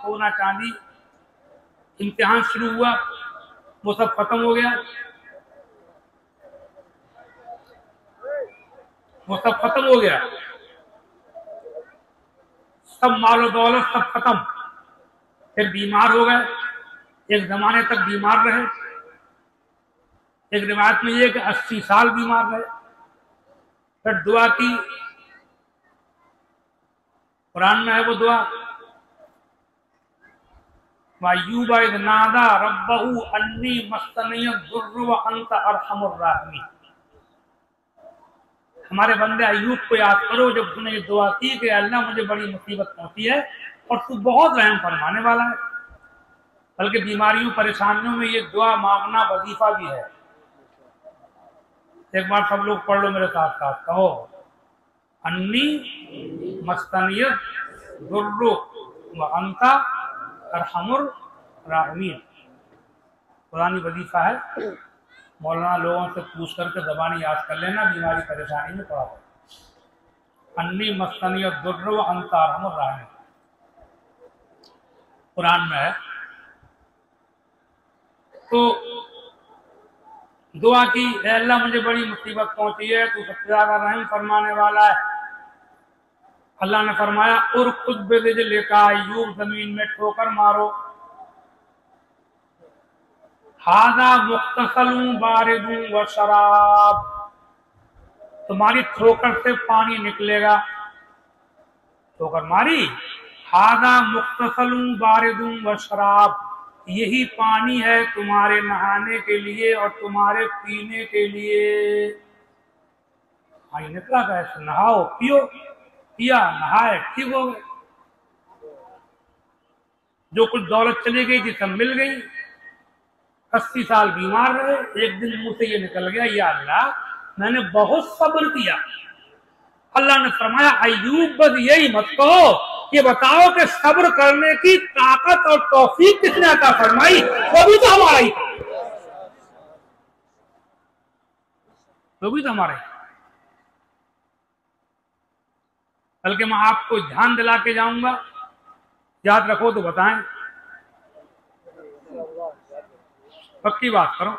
सोना चांदी, इम्तिहान शुरू हुआ, वो सब खत्म हो गया, वो सब खत्म हो गया, सब मालो दौलत सब खत्म। फिर बीमार हो गए, एक जमाने तक बीमार रहे। एक रिवायत में ये कि 80 साल बीमार रहे। फिर दुआ की, कुरान में है वो दुआ, वायूबा इज़ नादा रब्बहू अन्नी मस्सनियद दुर्र व अंत अरहमुर राहिमीन। हमारे बंदे अय्यूब को याद करो जब उसने ये दुआ की कि अल्लाह मुझे बड़ी मुसीबत पहुंची है और तू बहुत रहम फरमाने वाला है। बल्कि बीमारियों परेशानियों में ये दुआ मांगना वजीफा भी है। एक बार सब लोग पढ़ लो मेरे साथ साथ, कहो अन्नी मस्तनियत दुर्रु व अंता अरहमुर राहिमीन। पुरानी वजीफा है, मौलाना लोगों से पूछ करके ज़बानी याद कर लेना, बीमारी परेशानी में पड़ा हो। अन्नी मस्तनियत दुर्रु व अंता अरहमुर राहिमीन कुरान में है। तो दुआ की, अल्लाह मुझे बड़ी मुसीबत पहुंची है, तू सबसे ज्यादा रहम फरमाने वाला है। अल्लाह ने फरमाया और खुद बेदे लेका अय्यूब जमीन में ठोकर मारो, हादा मुख्तसलूं बारिदूं व शराब, तुम्हारी ठोकर से पानी निकलेगा। ठोकर मारी, हादा मुख्तसलूं बारिदूं व शराब, यही पानी है तुम्हारे नहाने के लिए और तुम्हारे पीने के लिए। हाँ, निकला कैसे? नहाओ पियो, पिया नहाए ठीक हो गए। जो कुछ दौलत चली गई थी सब मिल गई। 80 साल बीमार रहे, एक दिन मुंह से ये निकल गया, या अल्लाह मैंने बहुत सब्र किया। अल्लाह ने फरमाया अय्यूब बस यही मत कहो, ये बताओ कि सब्र करने की ताकत और तौफीक किसने अता फरमाई? वो भी तो हमारा ही था, वो भी तो हमारा ही। बल्कि मैं आपको ध्यान दिला के जाऊंगा, याद रखो तो बताएं, पक्की बात करो,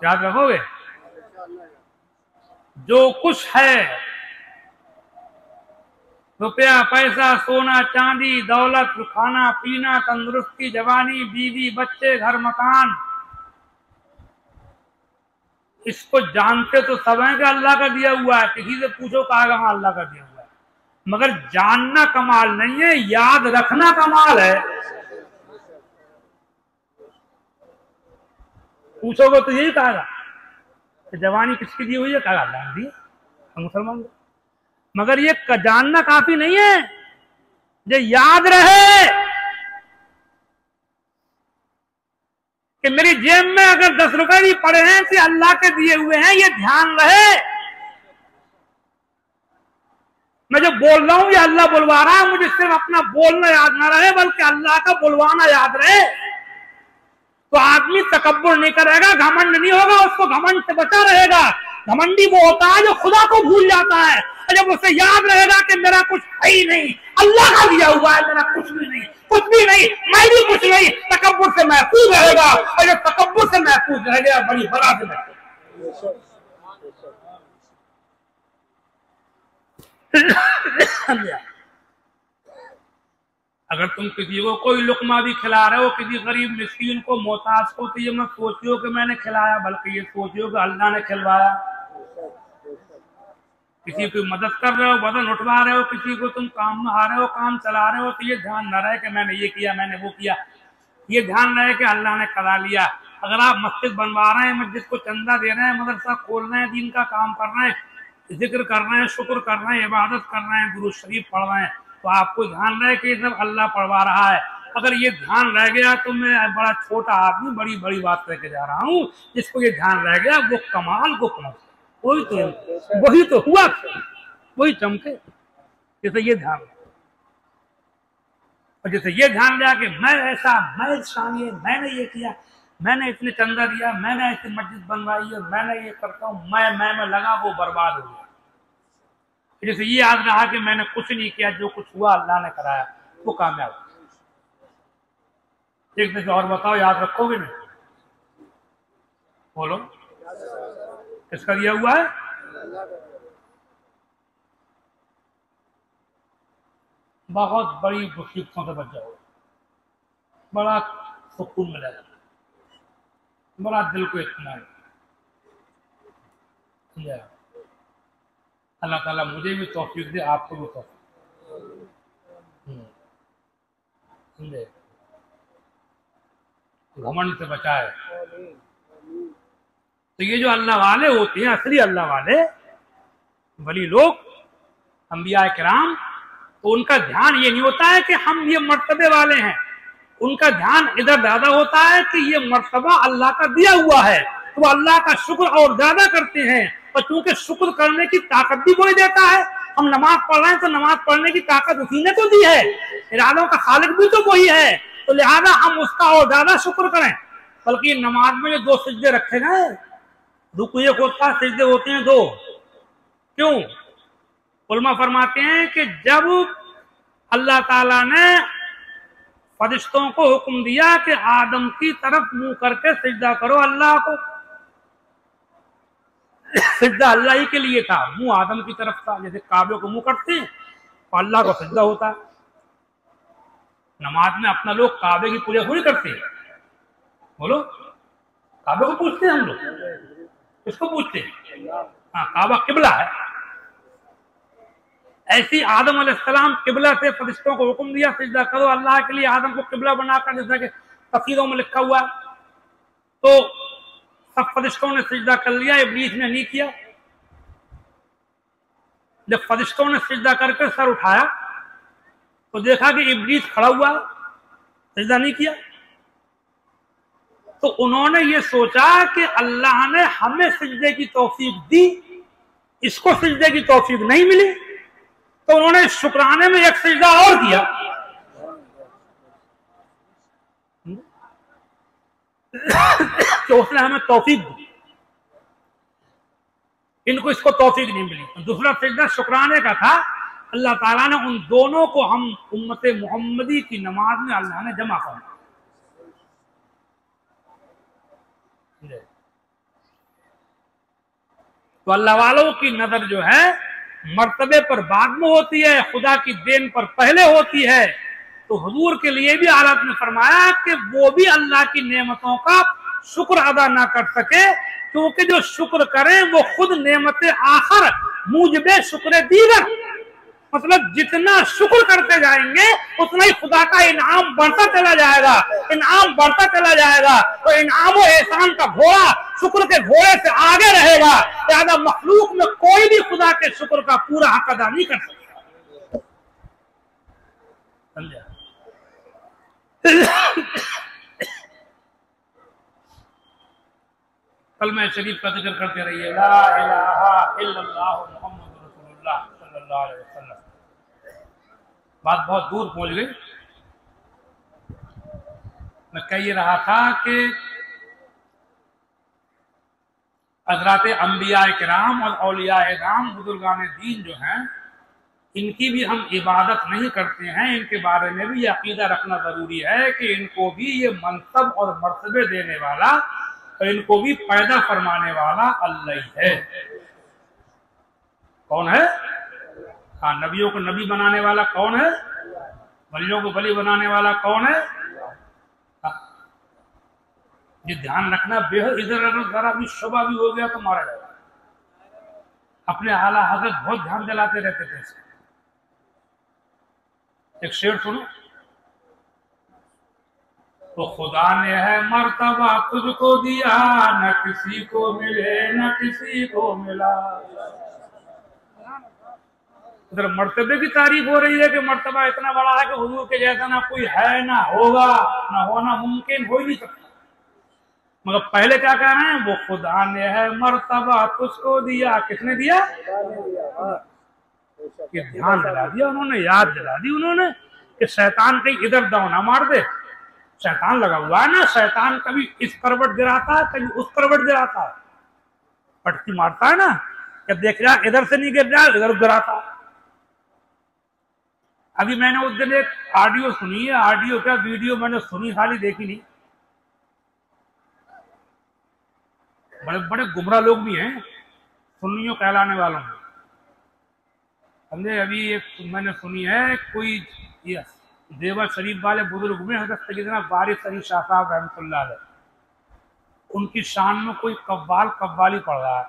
याद रखोगे? जो कुछ है, रुपया पैसा सोना चांदी दौलत खाना पीना तंदुरुस्ती जवानी बीवी बच्चे घर मकान, इसको जानते तो सब हैं कि अल्लाह का दिया हुआ है। किसी से पूछो कहा हाँ अल्लाह का दिया हुआ है, मगर जानना कमाल नहीं है, याद रखना कमाल है। पूछोगे तो यही कहेगा कि जवानी किसकी दी हुई है, कहा अल्लाह ने दी, हम मुसलमान। मगर ये जानना काफी नहीं है, ये याद रहे कि मेरी जेब में अगर 10 रुपए भी पड़े हैं तो अल्लाह के दिए हुए हैं, ये ध्यान रहे। मैं जो बोल रहा हूं ये अल्लाह बुलवा रहा है, मुझे सिर्फ अपना बोलना याद ना रहे बल्कि अल्लाह का बुलवाना याद रहे। तो आदमी तकब्बुर नहीं करेगा, घमंड नहीं होगा, उसको घमंड से बचा रहेगा। घमंडी वो होता है जो खुदा को भूल जाता है, और जब उसे याद रहेगा कि मेरा कुछ है ही नहीं, अल्लाह का दिया हुआ है, मेरा कुछ भी नहीं, कुछ भी नहीं, मैं भी कुछ नहीं, तकब्बुर से महफूज रहेगा। और जब तकब्बुर से महफूज रह गया बड़ी बड़ा से महफूज। अगर तुम किसी को कोई लुकमा भी खिला रहे हो, किसी गरीब मिस्कीन को मोहताज को, तो ये मत सोचियो कि मैंने खिलाया, बल्कि ये सोचियो कि अल्लाह ने खिलवाया। किसी की मदद कर रहे हो, वजन उठवा रहे हो, किसी को तुम काम में आ रहे हो, काम चला रहे हो, तो ये ध्यान न रहे कि मैंने ये किया मैंने वो किया, ये ध्यान रहे कि अल्लाह ने करा लिया। अगर आप मस्जिद बनवा रहे हैं, मस्जिद को चंदा दे रहे हैं, मदरसा खोल रहे हैं, दीन का काम कर रहे हैं, जिक्र कर रहे हैं, शुक्र कर रहे हैं, इबादत कर रहे हैं, दुरूद शरीफ पढ़ रहे हैं, तो आपको ध्यान रहे कि ये सब अल्लाह पढ़वा रहा है। अगर ये ध्यान रह गया तो मैं बड़ा छोटा आदमी बड़ी बड़ी बात करके जा रहा हूँ, जिसको ये ध्यान रह गया वो कमाल को पहुंच, वही तो हुआ, वही चमके। जैसे ये ध्यान, और जैसे ये ध्यान रहा कि मैं ऐसा, मैं शामिल, मैंने ये किया, मैंने इतने चंदा दिया, मैंने ऐसी मस्जिद बनवाई है, मैंने ये करता हूँ, मैं में लगा, वो बर्बाद हो गया। जैसे ये याद रहा कि मैंने कुछ नहीं किया, जो कुछ हुआ अल्लाह ने कराया, वो कामयाब। एक दफे और बताओ, याद रखोगे ना? बोलो, किसका दिया हुआ है? बहुत बड़ी मुसीबतों से बच जाओगे, बड़ा सुकून मिलेगा, बड़ा दिल को इत्मीनान। अल्लाह ताला मुझे भी तौफीक दे, आपको भी तौफीक। समझे? घमंड से बचाए। तो ये जो अल्लाह वाले होते हैं, असली अल्लाह वाले वली लोग, अंबिया किराम, तो उनका ध्यान ये नहीं होता है कि हम ये मर्तबे वाले हैं, उनका ध्यान इधर ज्यादा होता है कि ये मर्तबा अल्लाह का दिया हुआ है, तो अल्लाह का शुक्र और ज्यादा करते हैं। और चूंकि शुक्र करने की ताकत भी कोई देता है, हम नमाज पढ़ रहे हैं तो नमाज पढ़ने की ताकत उसी ने तो दी है, इरादों का खालिक भी तो वही है, तो लिहाजा हम उसका और ज्यादा शुक्र करें। बल्कि नमाज में जो 2 सिजदे रखे गए, रुकू एक होता है, सिजदे होते हैं 2। क्यों? उलमा फरमाते हैं कि जब अल्लाह ताला ने फरिश्तों को हुक्म दिया कि आदम की तरफ मुंह करके सिजदा करो अल्लाह को, सिजदा अल्लाह ही के लिए था, मुंह आदम की तरफ था। जैसे काबे को मुंह करते हैं तो अल्लाह को सिजदा होता है। नमाज में अपना लोग काबे की पूजा थोड़ी करते हैं। बोलो, काबे को पूछते हैं हम लोग? किसको पूछते हैं? हाँ, काबा किबला है। ऐसी आदम अलैहिस्सलाम किबला से फरिश्तों को हुक्म दिया सिजदा करो अल्लाह के लिए, आदम को किबला बनाकर, जैसा कि तफसीरों में लिखा हुआ। तो सब फरिश्तों ने सिजदा कर लिया, इब्लीस ने नहीं किया। जब फरिश्तों ने सिजदा करके सर उठाया तो देखा कि इब्लीस खड़ा हुआ, सिजदा नहीं किया। तो उन्होंने ये सोचा कि अल्लाह ने हमें सिजदे की तौफीक दी, इसको सिजदे की तौफीक नहीं मिली, तो उन्होंने शुक्राने में एक सिजदा और किया। तो उसने हमें तौफीक दी, इनको इसको तौफीक नहीं मिली। तो दूसरा सिजदा शुक्राने का था। अल्लाह ताला ने उन दोनों को हम उम्मते मोहम्मदी की नमाज में अल्लाह ने जमा कर दिया। तो अल्लाह वालों की नजर जो है मर्तबे पर बाद में होती है, खुदा की देन पर पहले होती है। तो हुजूर के लिए भी आलत ने फरमाया कि वो भी अल्लाह की नेमतों का शुक्र अदा ना कर सके, क्योंकि जो शुक्र करे वो खुद नेमत आखिर मुजबे शुक्र दीगर, मतलब जितना शुक्र करते जाएंगे उतना ही खुदा का इनाम बढ़ता चला जाएगा, इनाम बढ़ता चला जाएगा। तो इनाम और एहसान का घोड़ा शुक्र के घोड़े से आगे रहेगा। ज्यादा मखलूक में कोई भी खुदा के शुक्र का पूरा हक अदा नहीं कर सकता। समझा? कलमा शरीफ का जिक्र करते रहिए, ला इलाहा इल्लल्लाह मुहम्मदुर रसूलुल्लाह सल्लल्लाहु अलैहि वसल्लम। बात बहुत दूर पहुंच गई। मैं कह ये रहा था कि हज़रात अंबिया किराम और औलिया किराम, बुजुर्गान दीन जो हैं, इनकी भी हम इबादत नहीं करते हैं। इनके बारे में भी ये अकीदा रखना जरूरी है कि इनको भी ये मनसब और मर्तबे देने वाला और इनको भी पैदा फरमाने वाला अल्लाह ही है। कौन है? हाँ, नबियों को नबी बनाने वाला कौन है? वलियों को वली बनाने वाला कौन है? ये ध्यान रखना बेहद। इधर अगर जरा भी शुबा भी हो गया तो मारा जाएगा। अपने आला हज़रत बहुत ध्यान दिलाते रहते थे। एक शेर सुनो, तो खुदा ने है मर्तबा तुझको दिया, न किसी को मिले न किसी को मिला। उधर मर्तबे की तारीफ हो रही है कि मर्तबा इतना बड़ा है कि हुजूर के जैसा ना कोई है, ना होगा, ना होना मुमकिन हो ही नहीं सकता। मगर पहले क्या कह रहे हैं? वो खुदा ने है मर्तबा तुझको दिया। किसने दिया? ये ध्यान दिला दिया उन्होंने, याद दिला दी उन्होंने कि शैतान कहीं इधर दाव ना मार दे। शैतान लगा हुआ है ना, शैतान कभी इस करवट गिराता है, कभी उस करवट गिराता है, पटकी मारता है ना, जब देख रहा इधर से नहीं गिर रहा इधर गिराता। अभी मैंने उस दिन एक ऑडियो सुनी है, ऑडियो क्या वीडियो मैंने सुनी, खाली देखी नहीं। बड़े बड़े गुमराह लोग भी हैं सुन्नियों कहलाने वालों में, समझे। अभी एक मैंने सुनी है, कोई देवर शरीफ वाले बुजुर्ग में हजरत सैयदना वारिस अली शाह साहब रहमतुल्लाह अलैह, उनकी शान में कोई कव्वाली पढ़ रहा है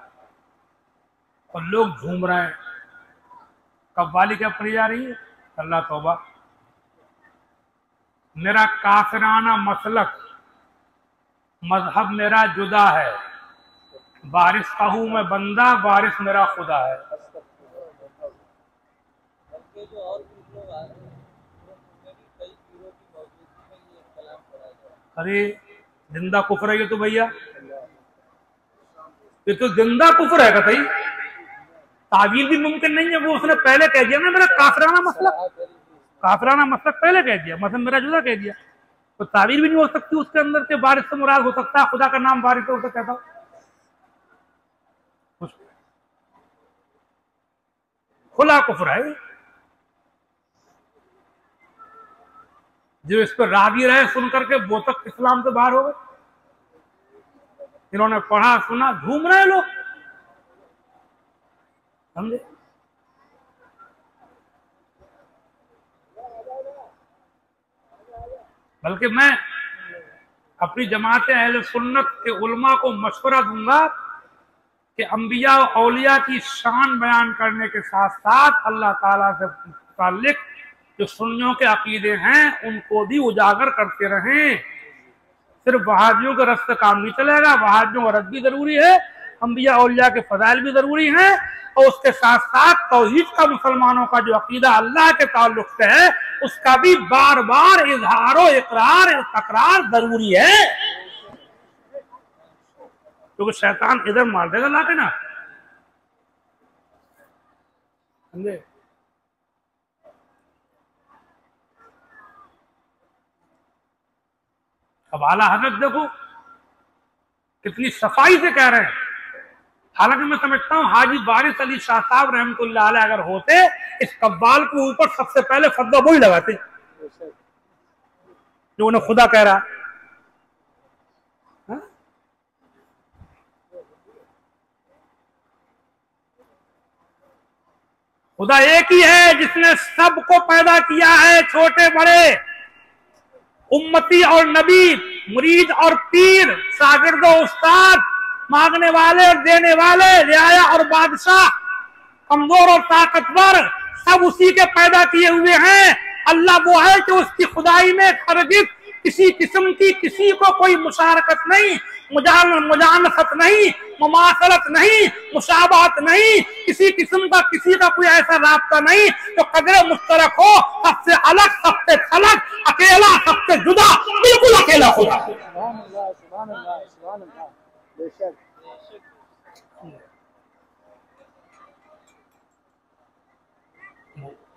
और लोग झूम रहे हैं। कव्वाली क्या पढ़ी जा रही है? अल्लाह तौबा। मेरा काफिराना मसलक, मजहब मेरा जुदा है, वारिस का हूं मैं बंदा, वारिस मेरा खुदा है। अरे जिंदा कुफर है ये तो भैया, ये तो जिंदा कुफर है कतई, तावील भी मुमकिन नहीं है। वो उसने पहले कह दिया ना, मेरा काफिराना मसलक, काफिराना मसलक पहले कह दिया, मतलब मेरा जुदा कह दिया, तो तावील भी नहीं हो सकती उसके अंदर के। वारिस से मुराद हो सकता है खुदा का नाम वारिस है, उसे कहता हूं खुला कुफर है। जो इस पर रागी रहे सुन करके वो तक इस्लाम से बाहर हो गए। इन्होंने पढ़ा सुना, घूम रहे लोग, समझे। बल्कि मैं अपनी जमात अहले सुन्नत के उलमा को मशवरा दूंगा कि अंबिया और औलिया की शान बयान करने के साथ साथ अल्लाह ताला से मुताल्लिक जो सुन्नियों के अकीदे हैं उनको भी उजागर करते रहें। सिर्फ वहाबियों का रस्ते काम नहीं चलेगा, वहाबियों का रद्द भी जरूरी है, अंबिया औलिया के फजाइल भी जरूरी हैं, और उसके साथ साथ तौहीद का मुसलमानों का जो अकीदा अल्लाह के ताल्लुक से है उसका भी बार बार इजहार और इकरार तकरार जरूरी है, क्योंकि शैतान इधर मार देगा लाके ना, समझे। अब आला हजरत देखो कितनी सफाई से कह रहे हैं। हालांकि मैं समझता हूं हाजी वारिस अली शाह साहब रहमतुल्लाह अलैह अगर होते, इस कव्वाल के ऊपर सबसे पहले फतवा वही लगाते जो उन्हें खुदा कह रहा। खुदा एक ही है जिसने सबको पैदा किया है, छोटे बड़े, उम्मती और नबी, मुरीद और पीर, शागिर्द और उस्ताद, मांगने वाले और देने वाले, रियाया और बादशाह, कमजोर और ताकतवर, सब उसी के पैदा किए हुए हैं। अल्लाह वो है कि उसकी खुदाई में हरगिज़ किसी किस्म की किसी को कोई मुशारकत नहीं, मुजानसत नहीं, मुमासलत नहीं, मुशाबहत नहीं, किसी किस्म का किसी का कोई ऐसा राब्ता नहीं जो कदर मुश्तरक हो, सबसे अलग, सबसे थलग, अकेला, सबसे जुदा, बिल्कुल अकेला खुदा।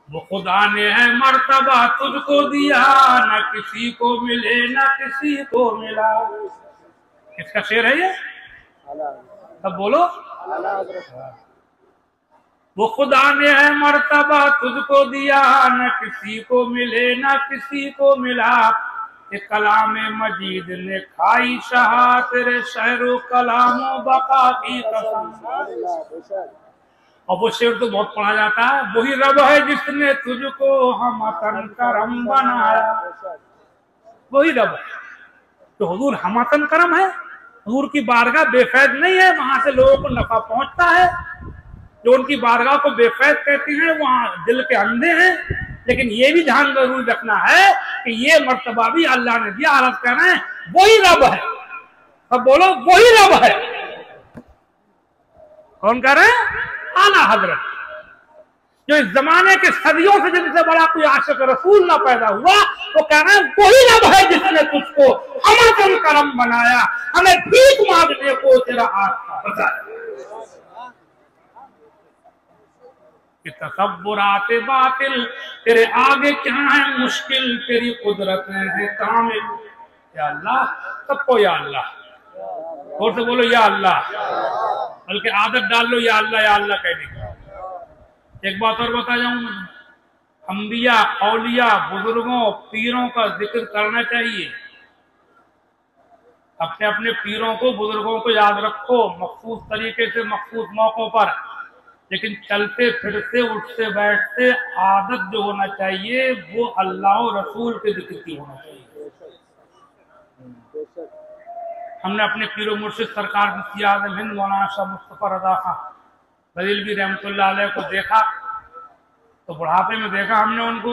वो खुदा ने है मर्तबा तुझको दिया, न किसी को मिले न किसी को मिला। किसका शेर है ये? तब बोलो। वो खुदा ने है मर्तबा तुझको दिया, न किसी को मिले न किसी को मिला। ये कलाम मजीद ने खाई शहा, तेरे शहरो कलामो बका की कसम। और वो शेर तो बहुत पढ़ा जाता है, वही रब है जिसने तुझको हमतन करम बनाया। वही रब है तो हुजूर हमतन करम है, हुजूर की बारगाह बेफैद नहीं है, वहां से लोगों को नफा पहुंचता है। जो उनकी बारगाह को बेफैद कहती हैं वहां दिल के अंधे हैं। लेकिन ये भी ध्यान जरूर रखना है कि ये मर्तबा भी अल्लाह ने दिया। अर्ज कर रहे हैं वही रब है, अब बोलो वही रब है। कौन कह रहे हैं? आला हजरत, जो इस जमाने के सदियों से जिनसे बड़ा कोई आशिक रसूल ना पैदा हुआ, वो कह रहे हैं वही रब है जिसने तुझको हमतन करम बनाया, हमें भीख मांगने को तेरा आस्था बताया। तसव्वुराते बातिल तेरे आगे क्या है मुश्किल, तेरी कुदरत है कामिल। या अल्लाह, सबको या अल्लाह, और से बोलो या अल्लाह, बल्कि आदत डाल लो या अल्लाह कहने की। एक बात और बता जाऊं मैं, अंबिया, औलिया, बुजुर्गों, पीरों का जिक्र करना चाहिए। अपने अपने पीरों को, बुजुर्गों को याद रखो मखसूस तरीके से, मखसूस मौकों पर, लेकिन चलते फिरते उठते बैठते आदत जो होना चाहिए वो अल्लाह और रसूल के जिक्र की होना चाहिए। हमने अपने पीरो मुर्शिद सरकार मुफ्ती आज़म हिंद मौलाना शाह मुस्तफा रज़ा खां बरेलवी रहमतुल्लाह अलैह को देखा तो बुढ़ापे में देखा हमने उनको,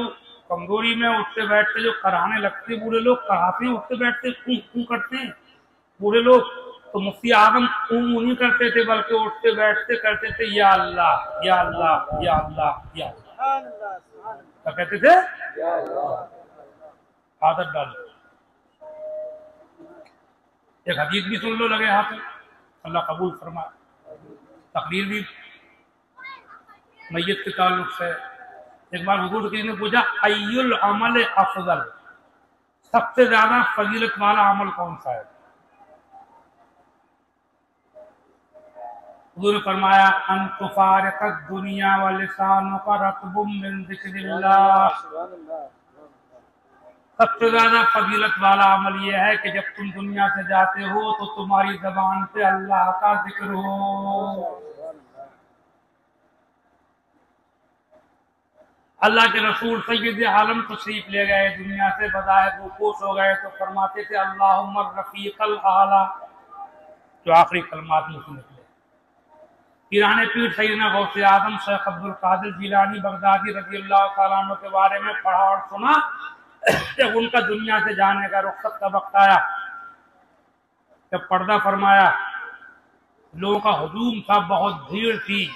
कमजोरी में उठते बैठते जो कराने लगते बूढ़े लोग, कराते हैं उठते बैठते ऊँ करते हैं बूढ़े लोग, तो मुफ्ती आज़म ऊँ नहीं करते थे बल्कि उठते बैठते करते थे या अल्लाह या अल्लाह या अल्लाह या अल्लाह, क्या कहते थे? आदत डालो। एक हदीस भी सुन लो लगे हाथ में, अल्लाह कबूल फरमाए। तकरीर भी मैयत के ताल्लुक से। एक बार हुजूर किसी ने पूछा अय्युल अमल अफजल, सबसे ज्यादा फजीलत वाला अमल कौन सा है? हुजूर ने फरमाया अन तुफारिक़त दुनिया व लिसानुका रत्बुम मिन ज़िक्रिल्लाह। सबसे ज्यादा फजीलत वाला अमल यह है कि जब तुम दुनिया से जाते हो तो तुम्हारी जबान पे अल्लाह का जिक्र हो। अल्लाह के रसूल सैयद आलम तशरीफ ले गए दुनिया से, बजाय रूपोश हो गए तो फरमाते थे अल्लाहुम्मा रफीकल आला, जो आखिरी कलमात में से निकले। पीराने पीर सैयदना गौसे आजम शेख अब्दुल कादिर जिलानी बगदादी रज़ियल्लाहु तआला अन्हु के बारे में पढ़ा और सुना। जब उनका दुनिया से जाने का रुखसत का वक्त आया, जब पर्दा फरमाया, लोगों का हुजूम था, बहुत भीड़ थी,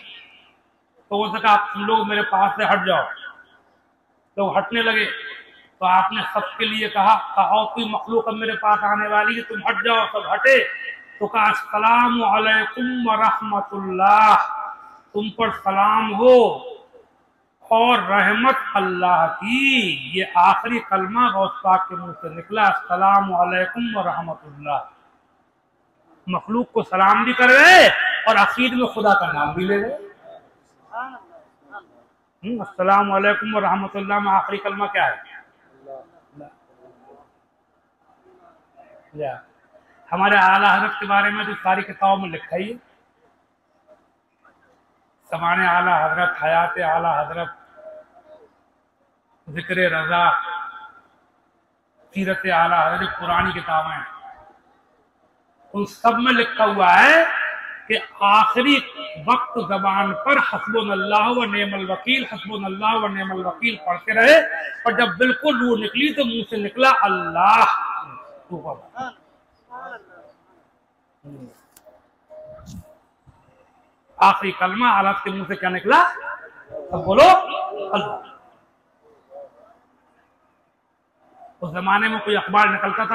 तो वो कहा तुम लोग मेरे पास से हट जाओ। लोग हटने लगे तो आपने सबके लिए कहा और कोई मखलूक अब मेरे पास आने वाली है, तुम हट जाओ। सब हटे तो कहा अस्सलामु अलैकुम व रहमतुल्लाह, तुम पर सलाम हो और रहमत अल्लाह की। ये आखिरी कलमा गौस पाक के मुंह से निकला, अस्सलामु अलैकुम व रहमतुल्लाह। मखलूक को सलाम भी कर गए और अखीर में खुदा का नाम भी ले गए। अस्सलामु अलैकुम व रहमतुल्लाह में आखिरी कलमा क्या है? हमारे आला हज़रत के बारे में जो सारी किताबों में लिखा ही है, ज़माने आला हज़रत, हयात आला हज़रत, जिक्र रज़ा, सीरत आला हज़रत, जो पुरानी किताबें हैं उन सब में लिखा हुआ है कि आखिरी वक्त जबान पर हस्बुनल्लाह व नेमल वकील, हस्बुनल्लाह व नेमल वकील पढ़ते रहे, और जब बिल्कुल रूह निकली तो मुंह से निकला अल्लाह। आखिरी कलमा आलत के मुंह से क्या निकला? अब बोलो अल्लाह। उस जमाने में कोई अखबार निकलता था